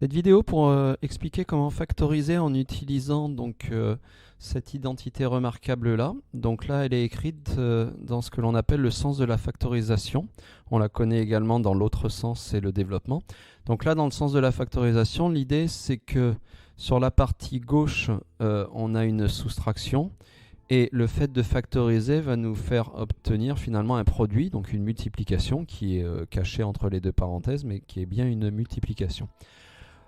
Cette vidéo pour expliquer comment factoriser en utilisant donc cette identité remarquable là. Donc là, elle est écrite dans ce que l'on appelle le sens de la factorisation. On la connaît également dans l'autre sens, c'est le développement. Donc là, dans le sens de la factorisation, l'idée c'est que sur la partie gauche, on a une soustraction. Et le fait de factoriser va nous faire obtenir finalement un produit, donc une multiplication qui est cachée entre les deux parenthèses, mais qui est bien une multiplication.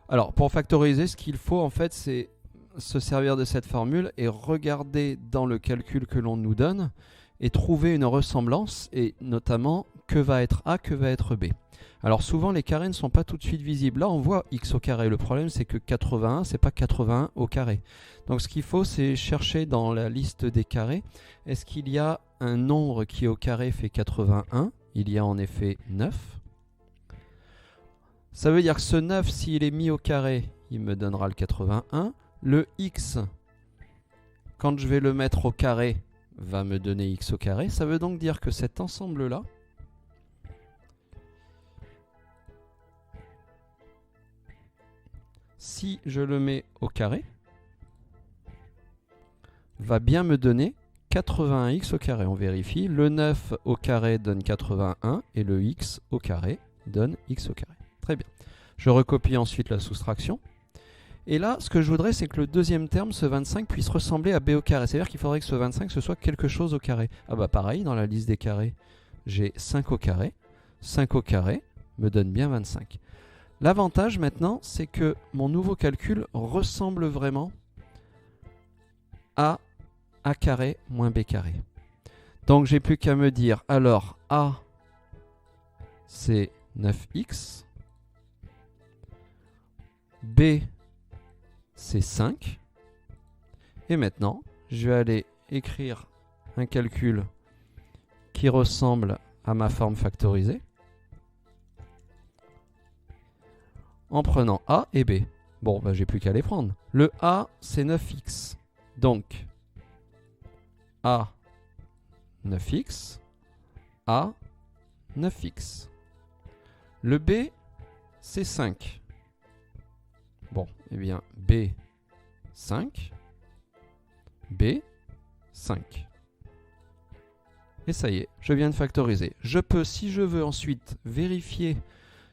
Alors, pour factoriser, ce qu'il faut en fait, c'est se servir de cette formule et regarder dans le calcul que l'on nous donne et trouver une ressemblance, et notamment que va être A, que va être B. Alors souvent les carrés ne sont pas tout de suite visibles. Là on voit x au carré. Le problème c'est que 81 c'est pas 81 au carré. Donc ce qu'il faut c'est chercher dans la liste des carrés. Est-ce qu'il y a un nombre qui au carré fait 81? Il y a en effet 9. Ça veut dire que ce 9 s'il est mis au carré il me donnera le 81. Le x quand je vais le mettre au carré va me donner x au carré. Ça veut donc dire que cet ensemble là si je le mets au carré, va bien me donner 81x au carré. On vérifie. Le 9 au carré donne 81 et le x au carré donne x au carré. Très bien. Je recopie ensuite la soustraction. Et là, ce que je voudrais, c'est que le deuxième terme, ce 25, puisse ressembler à b au carré. C'est-à-dire qu'il faudrait que ce 25, ce soit quelque chose au carré. Ah bah pareil, dans la liste des carrés, j'ai 5 au carré. 5 au carré me donne bien 25. L'avantage maintenant, c'est que mon nouveau calcul ressemble vraiment à a carré moins b carré. Donc j'ai plus qu'à me dire, alors a c'est 9x, b c'est 5, et maintenant je vais aller écrire un calcul qui ressemble à ma forme factorisée, en prenant A et B. Bon, bah, j'ai plus qu'à les prendre. Le A, c'est 9x. Donc, A, 9x. A, 9x. Le B, c'est 5. Bon, eh bien, B, 5. B, 5. Et ça y est, je viens de factoriser. Je peux, si je veux ensuite vérifier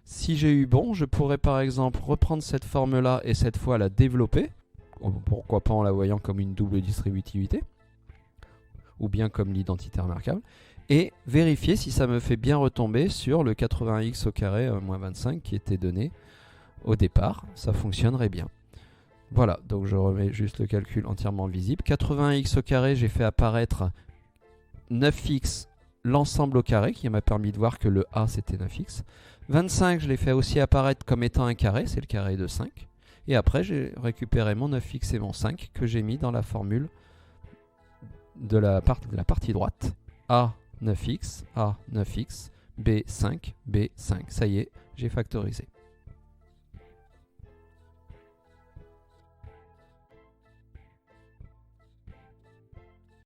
si j'ai eu bon, je pourrais par exemple reprendre cette forme-là et cette fois la développer. Pourquoi pas en la voyant comme une double distributivité, ou bien comme l'identité remarquable, et vérifier si ça me fait bien retomber sur le 80x au carré moins 25 qui était donné au départ. Ça fonctionnerait bien. Voilà, donc je remets juste le calcul entièrement visible. 80x au carré, j'ai fait apparaître 9x, l'ensemble au carré, qui m'a permis de voir que le A c'était 9x. 25, je l'ai fait aussi apparaître comme étant un carré, c'est le carré de 5. Et après, j'ai récupéré mon 9x et mon 5 que j'ai mis dans la formule de la partie droite. A 9x, A 9x, B 5, B 5. Ça y est, j'ai factorisé.